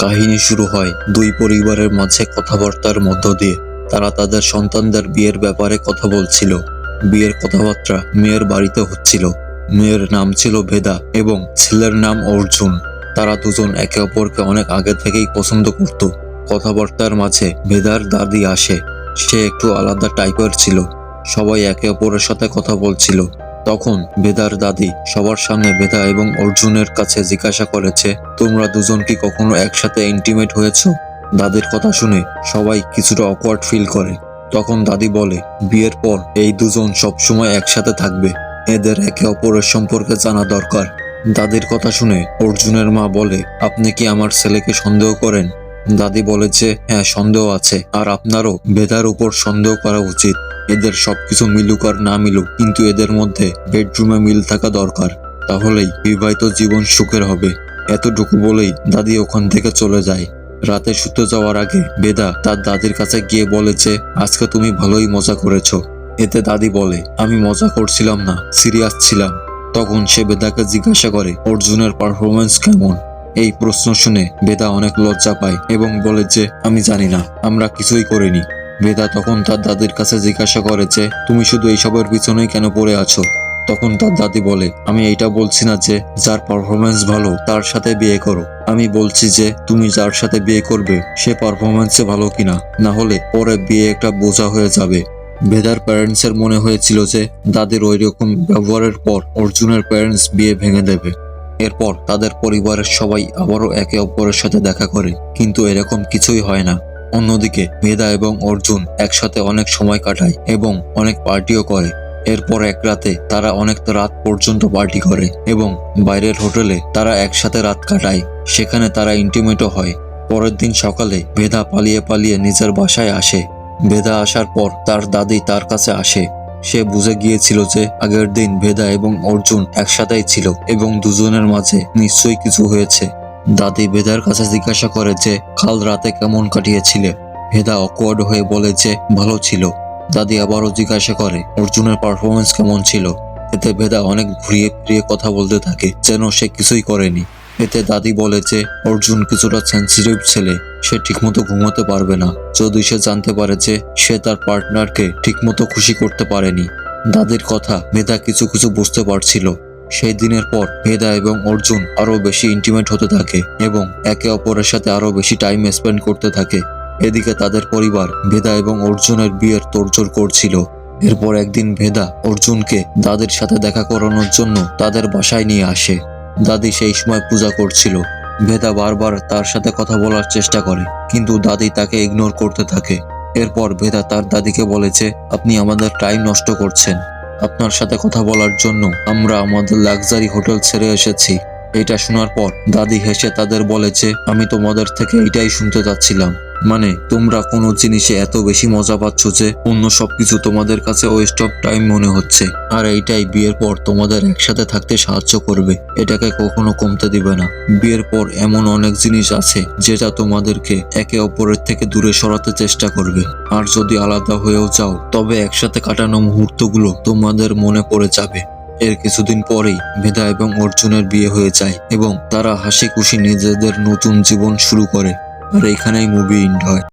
কাহিনী শুরু হয় দুই পরিবারের মাঝে কথাবার্তার মধ্য দিয়ে। তারা তাদের সন্তানদের বিয়ের ব্যাপারে কথা বলছিল। বিয়ের কথাবার্তা মেয়ের বাড়িতে হচ্ছিল। মেয়ের নাম ছিল ভেদা এবং ছেলের নাম অর্জুন। তারা দুজন একে অপরকে অনেক আগে থেকেই পছন্দ করত। কথাবার্তার মাঝে ভেদার দাদি আসে। সে একটু আলাদা টাইপের ছিল। সবাই একে অপরের সাথে কথা বলছিল। তখন ভেদার দাদি সবার সামনে ভেদা এবং অর্জুনের কাছে জিজ্ঞাসা করেছে, তোমরা দুজন কি কখনো একসাথে ইন্টিমেট হয়েছো? দাদির কথা শুনে সবাই কিছুটা অকওয়ার্ড ফিল করে। তখন দাদি বলে, বিয়ের পর এই দুজন সবসময় একসাথে থাকবে। এদের একে অপরের সম্পর্কে জানা দরকার। দাদির কথা শুনে অর্জুনের মা বলে, আপনি কি আমার ছেলেকে সন্দেহ করেন? দাদি বলে যে, হ্যাঁ, সন্দেহ আছে, আর আপনারও ভেদার উপর সন্দেহ করা উচিত। এদের সবকিছু মিলুক আর না মিলুক, কিন্তু এদের মধ্যে বেডরুমে মিল থাকা দরকার। তাহলেই বিবাহিত জীবন সুখের হবে। এতটুকু বলেই দাদি ওখান থেকে চলে যায়। রাতে শুতে যাওয়ার আগে বেদা তার দাদির কাছে গিয়ে বলে যে, আজকে তুমি ভালোই মজা করেছো। এতে দাদি বলে, আমি মজা করছিলাম না, সিরিয়াস ছিলাম। তখন সে বেদাকে জিজ্ঞাসা করে, অর্জুনের পারফরমেন্স কেমন? এই প্রশ্ন শুনে বেদা অনেক লজ্জা পায় এবং বলে যে, আমি জানি না, আমরা কিছুই করিনি। বেদা তখন তার দাদির কাছে জিজ্ঞাসা করে যে, তুমি শুধু এইসবের পিছনেই কেন পড়ে আছো? তখন তার দাদি বলে, আমি এইটা বলছি না যে যার পারফরমেন্স ভালো তার সাথে বিয়ে করো। আমি বলছি যে তুমি যার সাথে বিয়ে করবে সে পারফরমেন্সে ভালো কিনা, না হলে পরে বিয়ে একটা বোঝা হয়ে যাবে। ভেদার প্যারেন্টসের মনে হয়েছিল যে দাদির ওই রকম ব্যবহারের পর অর্জুনের প্যারেন্টস বিয়ে ভেঙে দেবে। এরপর তাদের পরিবারের সবাই আবারও একে অপরের সাথে দেখা করে, কিন্তু এরকম কিছুই হয় না। অন্যদিকে ভেদা এবং অর্জুন একসাথে অনেক সময় কাটায় এবং অনেক পার্টিও করে। এরপর এক রাতে তারা অনেক রাত পর্যন্ত পার্টি করে এবং বাইরের হোটেলে তারা একসাথে রাত কাটায়। সেখানে তারা ইন্টিমেটও হয়। পরের দিন সকালে ভেদা পালিয়ে পালিয়ে নিজের বাসায় আসে। ভেদা আসার পর তার দাদি তার কাছে আসে। সে বুঝে গিয়েছিল যে আগের দিন ভেদা এবং অর্জুন একসাথেই ছিল এবং দুজনের মাঝে নিশ্চয়ই কিছু হয়েছে। দাদি ভেদার কাছে জিজ্ঞাসা করে যে, কাল রাতে কেমন কাটিয়েছিলে? ভেদা অকওয়ার্ড হয়ে বলে যে ভালো ছিল। দাদি আবারও জিজ্ঞাসা করে, অর্জুনের পারফরমেন্স কেমন ছিল? এতে ভেদা অনেক ঘুরিয়ে ফিরিয়ে কথা বলতে থাকে, যেন সে কিছুই করেনি। এতে দাদি বলে যে অর্জুন কিছুটা সেন্সিটিভ ছেলে, সে ঠিকমতো ঘুমাতে পারবে না যদি সে জানতে পারে যে সে তার পার্টনারকে ঠিকমতো খুশি করতে পারেনি। দাদির কথা ভেদা কিছু কিছু বুঝতে পারছিল। সেই দিনের পর ভেদা এবং অর্জুন আরো বেশি ইন্টিমেট হতে থাকে এবং একে অপরের সাথে আরো বেশি টাইম স্পেন্ড করতে থাকে। এদিকে তাদের পরিবার ভেদা এবং অর্জুনের বিয়ের তোড়জোড় করছিল। এরপর একদিন ভেদা অর্জুনকে দাদির সাথে দেখা করানোর জন্য তাদের বাসায় নিয়ে আসে। দাদি সেই সময় পূজা করছিল। ভেদা বারবার তার সাথে কথা বলার চেষ্টা করে, কিন্তু দাদি তাকে ইগনোর করতে থাকে। এরপর ভেদা তার দাদিকে বলেছে, আপনি আমাদের টাইম নষ্ট করছেন। আপনার সাথে কথা বলার জন্য আমরা আমাদের লাক্সারি হোটেল ছেড়ে এসেছি। এটা শোনার পর দাদি হেসে তাদের বলেছে, আমি তোমাদের থেকে এটাই শুনতে চাচ্ছিলাম। মানে তোমরা কোনো জিনিসে এত বেশি মজা পাচ্ছ যে অন্য সবকিছু তোমাদের কাছে ওয়েস্ট অফ টাইম মনে হচ্ছে। আর এইটাই বিয়ের পর তোমাদের একসাথে থাকতে সাহায্য করবে, এটাকে কখনো কমতে দিবে না। বিয়ের পর এমন অনেক জিনিস আছে যেটা তোমাদেরকে একে অপরের থেকে দূরে সরাতে চেষ্টা করবে। আর যদি আলাদা হয়েও যাও তবে একসাথে কাটানো মুহূর্তগুলো তোমাদের মনে পড়ে যাবে। এর কিছুদিন পরেই ভেদা এবং অর্জুনের বিয়ে হয়ে যায় এবং তারা হাসি খুশি নিজেদের নতুন জীবন শুরু করে। আর এইখানেই মুভি এন্ড হয়।